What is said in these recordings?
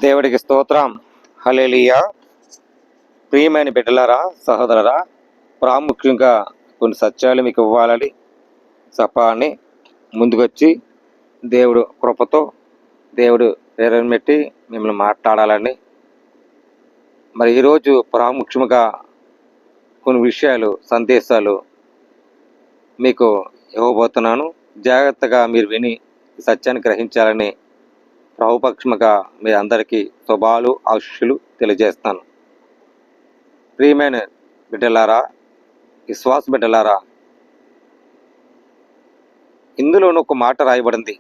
దేవుడికి స్తోత్రం. హల్లెలూయా. ప్రియమైన బిడ్డలారా, సహోదరులారా, ప్రాముఖ్యంగా కొన్ని సత్యాలు మీకు ఇవ్వాలని చెప్పాలని ముందుకొచ్చి దేవుడు కృపతో దేవుడు ప్రేరణ పెట్టి మిమ్మల్ని మాట్లాడాలని మరి ఈరోజు ప్రాముఖ్యంగా కొన్ని విషయాలు సందేశాలు మీకు ఇవ్వబోతున్నాను. జాగ్రత్తగా మీరు విని ఈ సత్యాన్ని గ్రహించాలని ప్రభుపక్షముగా మీ అందరికీ శుభాలు ఆశీస్సులు తెలియజేస్తాను. ప్రియమైన బిడ్డలారా, విశ్వాస బిడ్డలారా, ఇందులోనూ ఒక మాట రాయబడింది.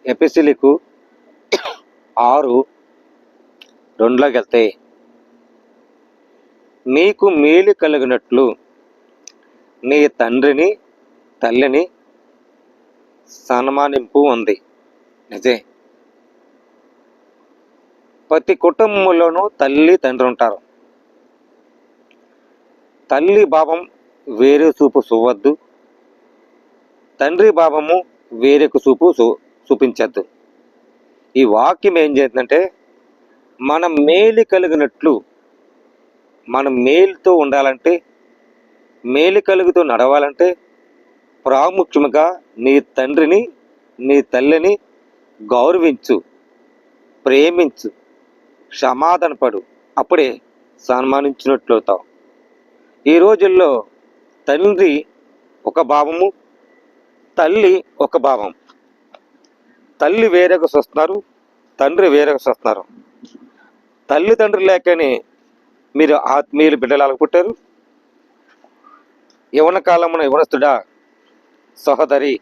ఎఫెసీయులకు 6:2లోకి వెళ్తే, నీకు మేలు కలిగినట్లు నీ తండ్రిని తల్లిని సన్మానింపు ఉంది. నిజే, ప్రతి కుటుంబంలోనూ తల్లి తండ్రి ఉంటారు. తల్లి భావం వేరే చూపు చూవద్దు, తండ్రి భావము వేరేకు చూపు చూపించద్దు. ఈ వాక్యం ఏం చేస్తుందంటే, మనం మేలు కలిగినట్లు, మనం మేలుతో ఉండాలంటే, మేలు కలుగుతూ నడవాలంటే ప్రాముఖ్యంగా నీ తండ్రిని నీ తల్లిని గౌరవించు, ప్రేమించు, క్షమాధానపడు. అప్పుడే సన్మానించినట్లు అవుతావు. ఈ రోజుల్లో తండ్రి ఒక భావము, తల్లి ఒక భావం. తల్లి వేరేగా చూస్తున్నారు, తండ్రి వేరేగా చూస్తున్నారు. తల్లిదండ్రులు లేకనే మీరు ఆత్మీయులు బిడ్డలు పుట్టారు. యవన కాలమున యవనస్తుడా, సహోదరి,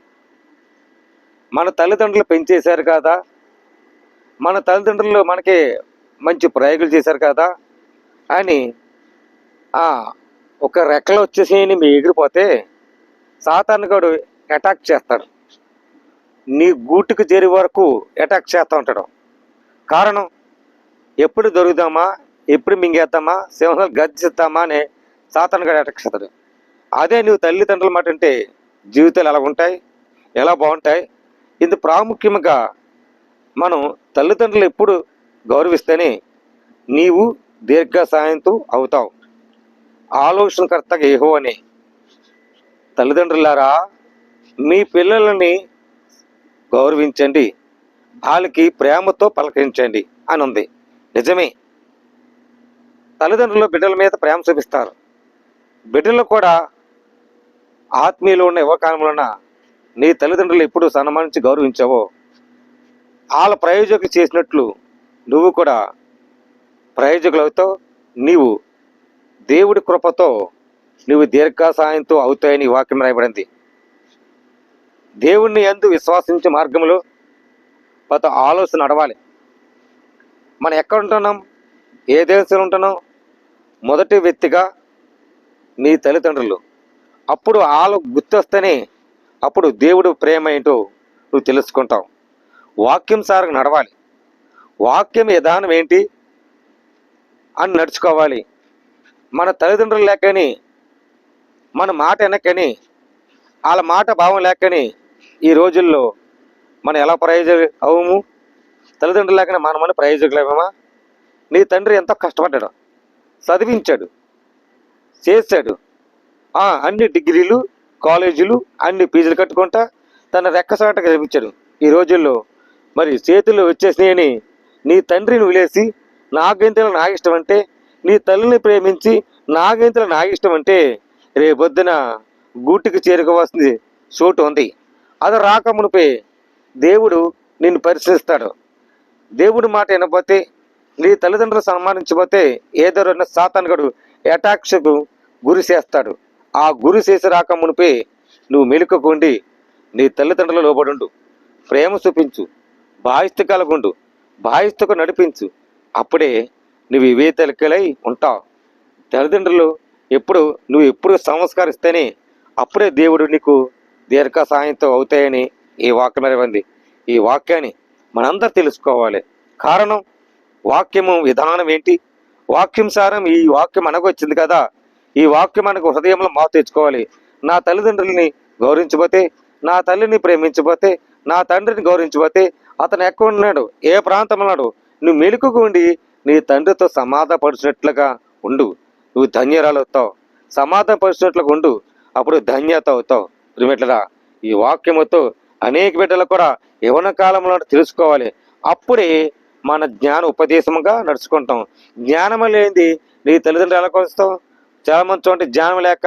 మన తల్లిదండ్రులు పెంచేశారు కదా, మన తల్లిదండ్రులు మనకి మంచి ప్రయోగాలు చేశారు కదా అని ఒక రెక్కలు వచ్చేసి మీ ఎగిరిపోతే సాతానుగాడు అటాక్ చేస్తాడు. నీ గూటికి చేరే వరకు అటాక్ చేస్తూ ఉంటాడు. కారణం, ఎప్పుడు దొరుకుదామా, ఎప్పుడు మింగేద్దామా, సింహాలు గర్జిస్తామా అని సాతానుగాడు అటాక్ చేస్తాడు. అదే నువ్వు తల్లిదండ్రుల మాట అంటే జీవితాలు ఎలా ఉంటాయి, ఎలా బాగుంటాయి. ఇందు ప్రాముఖ్యంగా మనం తల్లిదండ్రులు ఎప్పుడు గౌరవిస్తేనే నీవు దీర్ఘశాయంతో అవుతావు. ఆలోచనకర్తగా యెహోవానే. తల్లిదండ్రులారా, మీ పిల్లలని గౌరవించండి, వాళ్ళకి ప్రేమతో పలకరించండి అని ఉంది. నిజమే, తల్లిదండ్రులు బిడ్డల మీద ప్రేమ చూపిస్తారు. బిడ్డలు కూడా ఆత్మీయులు ఉన్న యువకాలంలోన నీ తల్లిదండ్రులు ఎప్పుడు సన్మానించి గౌరవించావో వాళ్ళ ప్రయోజకులు చేసినట్లు నువ్వు కూడా ప్రయోజకులు అవుతావు. నీవు దేవుడి కృపతో నువ్వు దీర్ఘశాయంతో అవుతాయని వాక్యం రాయబడింది. దేవుణ్ణి యందు విశ్వాసించే మార్గంలో కొత్త ఆలోచన నడవాలి. మనం ఎక్కడ ఉంటున్నాం, ఏ దేశంలో ఉంటున్నాం? మొదటి వ్యక్తిగా నీ తల్లిదండ్రులు. అప్పుడు వాళ్ళు గుర్తొస్తేనే అప్పుడు దేవుడు ప్రేమ ఏంటో నువ్వు తెలుసుకుంటావు. వాక్యం సారంగా నడవాలి. వాక్యం విధానం ఏంటి అని నడుచుకోవాలి. మన తల్లిదండ్రులు లేకని, మన మాట వెనకని, వాళ్ళ మాట భావం లేకని ఈ రోజుల్లో మనం ఎలా ప్రయోజకులు అవము? తల్లిదండ్రులు లేకనే మన ప్రయోజకులు అవ్వమా? నీ తండ్రి ఎంతో కష్టపడ్డాడు, చదివించాడు, చేశాడు. అన్ని డిగ్రీలు, కాలేజీలు, అన్ని ఫీజులు కట్టుకుంటా తన రెక్కసాటగా చదివించాడు. ఈ రోజుల్లో మరి చేతులు వచ్చేసినాయని నీ తండ్రిని వదిలేసి నాగంతలు నా ఇష్టం అంటే, నీ తల్లిని ప్రేమించి నాగంతలు నా ఇష్టం అంటే రేపొద్దున గూటికి చేరుకోవాల్సింది చోటు ఉంది. అది రాకమునిపే దేవుడు నిన్ను పరిశీలిస్తాడు. దేవుడి మాట వినకపోతే, నీ తల్లిదండ్రులు సన్మానించకపోతే ఏదో రెండు సాతానుగాడు అటాక్స్కు గురి చేస్తాడు. ఆ గురి చేసి రాకమునిపే నువ్వు మెలుకుండి నీ తల్లిదండ్రుల లోబడుండు, ప్రేమ చూపించు, బాధ్యత కలగుండు, బాధ్యతకు నడిపించు. అప్పుడే నువ్వు వివేతలకలై ఉంటావు. తల్లిదండ్రులు నువ్వు ఎప్పుడు సంస్కరిస్తేనే అప్పుడే దేవుడు నీకు దీర్ఘ సాయంతో అవుతాయని ఈ వాక్యం ఉంది. ఈ వాక్యాన్ని మనందరూ తెలుసుకోవాలి. కారణం, వాక్యము విధానం ఏంటి, వాక్యం సారం. ఈ వాక్యం మనకు వచ్చింది కదా, ఈ వాక్యం మనకు హృదయంలో మార్పు తెచ్చుకోవాలి. నా తల్లిదండ్రులని గౌరవించబోతే, నా తల్లిని ప్రేమించబోతే, నా తండ్రిని గౌరవించబోతే అతను ఎక్కడ ఉన్నాడు, ఏ ప్రాంతంలో ఉన్నాడు, నువ్వు మెలుకుగా ఉండి నీ తండ్రితో సమాధానపరిచినట్లుగా ఉండు, నువ్వు ధన్యరాలు అవుతావు. సమాధానపరిచినట్లుగా ఉండు, అప్పుడు ధన్యత అవుతావు. ప్రియమిట్లరా, ఈ వాక్యముతో అనేక బిడ్డలు కూడా యవన కాలంలో తెలుసుకోవాలి. అప్పుడే మన జ్ఞాన ఉపదేశముగా నడుచుకుంటాం. జ్ఞానము లేనిది నీ తల్లిదండ్రులు ఎలా కొలుస్తావు? చాలా మంది చూడండి, జ్ఞానం లేక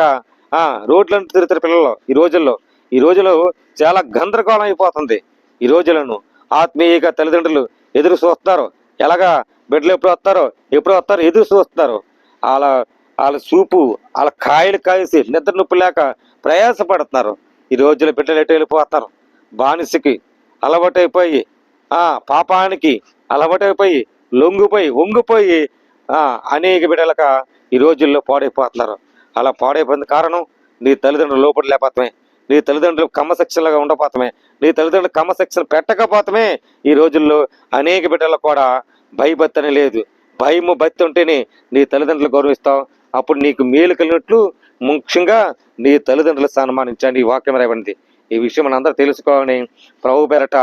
రోడ్లను తిరుగుతారు పిల్లలు. ఈ రోజులో చాలా గందరగోళం అయిపోతుంది. ఈ రోజులను ఆత్మీయంగా తల్లిదండ్రులు ఎదురు చూస్తారు. ఎలాగా బిడ్డలు ఎప్పుడు వస్తారో ఎదురు చూస్తారు. వాళ్ళ వాళ్ళ చూపు, వాళ్ళ కాయలు కాయసి నిద్ర నొప్పి లేక ప్రయాసపడుతున్నారు. ఈ రోజులో బిడ్డలు ఎటు వెళ్ళిపోతున్నారు? బానిసకి అలవాటైపోయి, పాపానికి అలవాటైపోయి, వంగిపోయి అనేక బిడ్డలక ఈ రోజుల్లో పాడైపోతున్నారు. అలా పాడైపోయిన కారణం నీ తల్లిదండ్రులు లోపల లేకపోతమే, నీ తల్లిదండ్రులు క్రమశిక్షణగా ఉండపోతమే, నీ తల్లిదండ్రులు క్రమశిక్షణ పెట్టకపోతమే ఈ రోజుల్లో అనేక బిడ్డలు కూడా భయభక్తి అని లేదు. భయము భక్తి ఉంటేనే నీ తల్లిదండ్రులు గౌరవిస్తావు. అప్పుడు నీకు మేలు కలిగినట్లు ముఖ్యంగా నీ తల్లిదండ్రులు సన్మానించండి. ఈ వాక్యం రాయబడింది. ఈ విషయం మనందరూ తెలుసుకోవాలని ప్రభు పేరట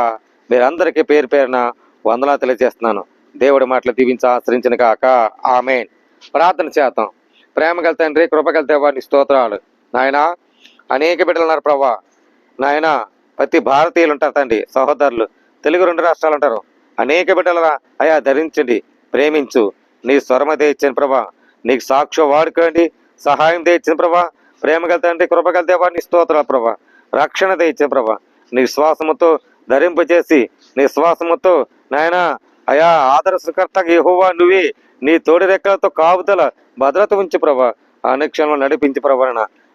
మీరందరికీ పేరు పేరున వందనాలు తెలియజేస్తున్నాను. దేవుడి మాటలు దీవించి ఆశ్రయించిన కాక ఆమేన్. ప్రార్థన చేద్దాం. ప్రేమ గల తండ్రి, కృపగల దేవా, నీ స్తోత్రాలు. నాయన, అనేక బిడ్డలు ఉన్నారు ప్రభా. నాయన, ప్రతి భారతీయులు ఉంటారు తండ్రి, సహోదరులు, తెలుగు 2 రాష్ట్రాలు ఉంటారు. అనేక బిడ్డలరా అయా ధరించండి, ప్రేమించు. నీ స్వరమ తెచ్చాను ప్రభా, నీకు సాక్షి వాడుకోండి, సహాయం తెచ్చిన ప్రభా. ప్రేమగల తండ్రి, కృపగల దేవా, నీ స్తోత్రాలు ప్రభా. రక్షణ తెచ్చే ప్రభా, నీ శ్వాసముతో ధరింపజేసి, నీ శ్వాసముతో నాయన అయా ఆదర్శకర్తగా యెహోవా నువ్వే, నీ తోడి రెక్కలతో కాపుదల భద్రత ఉంచి ప్రభా. అనుక్షణంలో నడిపించి ప్రభా.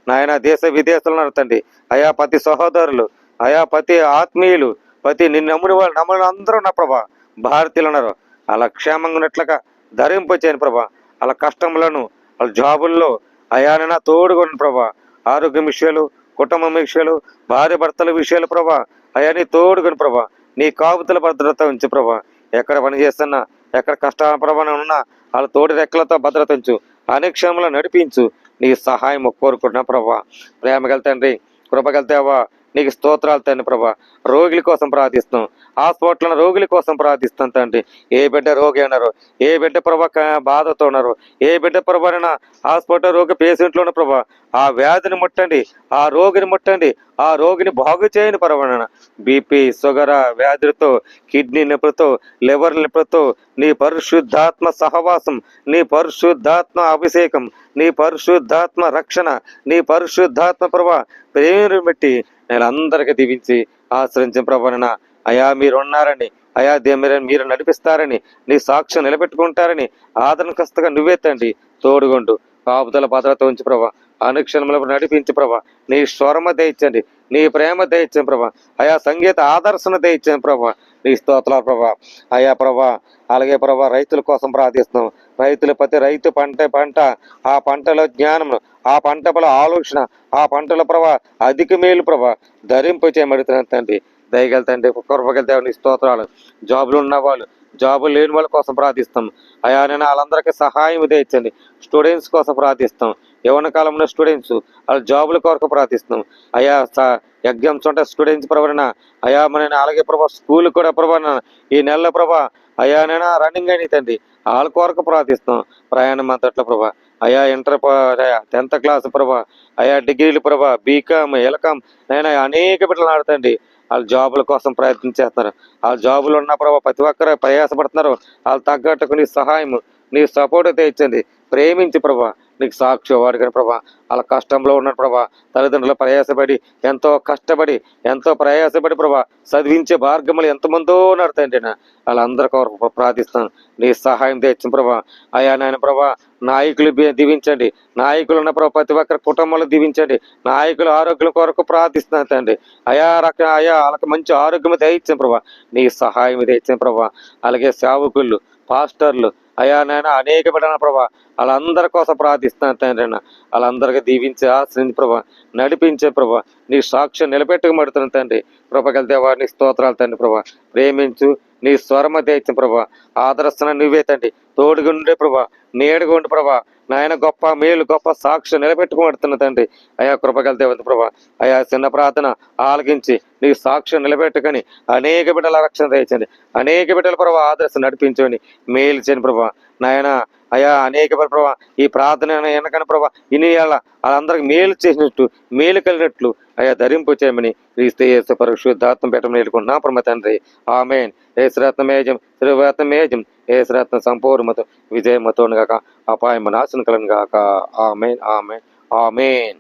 నాయన దేశ విదేశాలు నడుతండి అయా, ప్రతి సహోదరులు, అయా ప్రతి ఆత్మీయులు, ప్రతి నిన్ను నమ్ముని అందరూ ఉన్న ప్రభా. భారతీయులు ఉన్నారు, అలా క్షేమంగా ఉన్నట్లుగా ధరింపచేయను ప్రభా. అలా కష్టములను, వాళ్ళ జాబుల్లో అయానైనా తోడుకొని ప్రభా. ఆరోగ్యం విషయాలు, కుటుంబం విషయాలు, భార్య భర్తల విషయాలు ప్రభా, అయాని తోడుకొని ప్రభా. నీ కాపుదల భద్రత ఉంచు ప్రభా. ఎక్కడ పని చేస్తున్నా, ఎక్కడ కష్టాల ప్రభావం ఉన్నా వాళ్ళ తోడి రెక్కలతో భద్రత ఉంచు, అనుక్షణంలో నడిపించు. నీ సహాయం కోరుకుంటున్నా ప్రభా. ప్రేమగల తండ్రి, కృపగల దేవా, నీకు స్తోత్రాలు తండ్రి ప్రభా. రోగుల కోసం ప్రార్థిస్తాం, హాస్పిటల్ రోగుల కోసం ప్రార్థిస్తాం తండ్రి. ఏ బిడ్డ రోగి అన్నారు, ఏ బిడ్డ ప్రభా బాధతో ఉన్నారు, ఏ బిడ్డ ప్రభాన హాస్పిటల్ రోగి పేషెంట్లో ఉన్న ప్రభా, ఆ వ్యాధిని ముట్టండి, ఆ రోగిని ముట్టండి, ఆ రోగిని బాగు చేయని ప్రభాన. బీపీ, షుగర్ వ్యాధులతో, కిడ్నీ నొప్పులతో, లివర్ నొప్పులతో నీ పరిశుద్ధాత్మ సహవాసం, నీ పరిశుద్ధాత్మ అభిషేకం, నీ పరిశుద్ధాత్మ రక్షణ, నీ పరిశుద్ధాత్మ ప్రభా ప్రేమను బట్టి నేను అందరికీ దీవించి ఆశ్రయించిన ప్రభాన. అయా మీరున్నారని, అయా మీరు నడిపిస్తారని, నీ సాక్ష్యం నిలబెట్టుకుంటారని ఆదరణకస్తగా నువ్వే తండ్రి తోడుగొండు. కాపుదల భద్రత ఉంచి ప్రభా. అనుక్షణంలో నడిపించి ప్రభా. నీ స్వరమ దయచండి, నీ ప్రేమ దయచండి ప్రభా. అయా సంగీత ఆదర్శన దయచండి ప్రభా. నీ స్తోత్రాలు ప్రభా. అయా ప్రభా, అలాగే ప్రభా రైతుల కోసం ప్రార్థిస్తున్నాం. రైతుల ప్రతి రైతు పంట, ఆ పంటలో జ్ఞానము, ఆ పంటలో ఆలోచన, ఆ పంటల ప్రభా అధిక మేలు ప్రభా ధరింపు చేయమడుతున్నాను తండ్రి. దయగల తండ్రి, కృపగల దేవుని స్తోత్రాలు. జాబులు ఉన్న వాళ్ళు, జాబులు లేని వాళ్ళ కోసం ప్రార్థిస్తాం. అయా నేను వాళ్ళందరికీ సహాయం తెచ్చండి. స్టూడెంట్స్ కోసం ప్రార్థిస్తాం. యవ్వన కాలంలో స్టూడెంట్స్ వాళ్ళ జాబుల కొరకు ప్రార్థిస్తున్నాం. అయా ఎగ్జామ్స్ ఉంటే స్టూడెంట్స్ ప్రభాన. అయా మన అలాగే ప్రభా స్కూల్ కూడా ప్రభాన ఈ నెలలో ప్రభా అయా నేను రన్నింగ్ అయిన తండ్రి వాళ్ళ కొరకు ప్రార్థిస్తున్నాం. ప్రయాణం అంతట్లో ప్రభా. అయా ఇంటర్ 10th క్లాస్ ప్రభా, అయా డిగ్రీలు ప్రభా, బీకామ్, ఎల్కామ్, నేను అనేక బిడ్డలు ఆడుతండి. వాళ్ళ జాబుల కోసం ప్రయత్నం చేస్తున్నారు. వాళ్ళ జాబులు ఉన్న ప్రభా ప్రతి ఒక్కరు ప్రయాసపడుతున్నారు. వాళ్ళు తగ్గట్టుకు నీ సహాయం, నీ సపోర్ట్ తెచ్చండి. ప్రేమించి ప్రభా నీకు సాక్షి వాడుకొని ప్రభా. వాళ్ళ కష్టంలో ఉన్న ప్రభా తల్లిదండ్రులు ప్రయాసపడి, ఎంతో కష్టపడి, ఎంతో ప్రయాసపడి ప్రభా చదివించే మార్గములు ఎంతమందో నడుతాయండి. వాళ్ళందరి కొరకు ప్రార్థిస్తాను. నీ సహాయం తెచ్చిన ప్రభా. అయా నాయన ప్రభా నాయకులు దీవించండి. నాయకులు ఉన్న ప్రభా ప్రతి ఒక్కరి కుటుంబాలు దీవించండి. నాయకుల ఆరోగ్యం కొరకు ప్రార్థిస్తున్నాను తండ్రి. అయా వాళ్ళకి మంచి ఆరోగ్యం దయచ్చిన ప్రభా. నీ సహాయం తెచ్చిన ప్రభా. అలాగే సేవకులు, పాస్టర్లు, అయా నాయన అనేక బిడ్డల ప్రభా వాళ్ళందరి కోసం ప్రార్థిస్తున్నాను తండ్రి. వాళ్ళందరికీ దీవించి ఆశ్రయించి ప్రభా నడిపించే ప్రభా. నీ సాక్ష్యం నిలబెట్టుకుమడుతున్నాను తండ్రి. కృపగల దేవా నీ స్తోత్రాలు తండ్రి ప్రభా. ప్రేమించు, నీ స్వరమ తెచ్చిన ప్రభా, ఆదర్శన నువ్వే తండ్రి. తోడుగా ఉండే ప్రభా, నేడుగా ఉండి ప్రభా, నాయన గొప్ప మేలు గొప్ప సాక్ష్యం నిలబెట్టుకోబడుతున్న తండ్రి. అయా కృపగల దేవత ప్రభా, అయా చిన్న ప్రార్థన ఆలకించి నీ సాక్ష్యం నిలబెట్టుకొని అనేక బిడ్డల రక్షణ తెచ్చండి. అనేక బిడ్డల ప్రభా ఆదర్శం నడిపించండి. మేలు చేయని ప్రభా నాయన. అయా అనేక ప్రభా ఈ ప్రార్థన ఎనకని ప్రభా ఇన్ని వాళ్ళందరికి మేలు చేసినట్టు, మేలు కలిగినట్లు అయా ధరింపు చేయమని క్రీస్తు యేసు పరిశుద్ధాత్మ పెట్టమని వేడుకుంటున్నా పరమ తండ్రి. ఆమేన్. ఏసురత్నమేజం శ్రీరత్నమేజం ఏసురత్న సంపూర్ణమతో విజయమతోను గాక, అపాయమ నాశనం కలను గాక. ఆమేన్ ఆమేన్ ఆమేన్.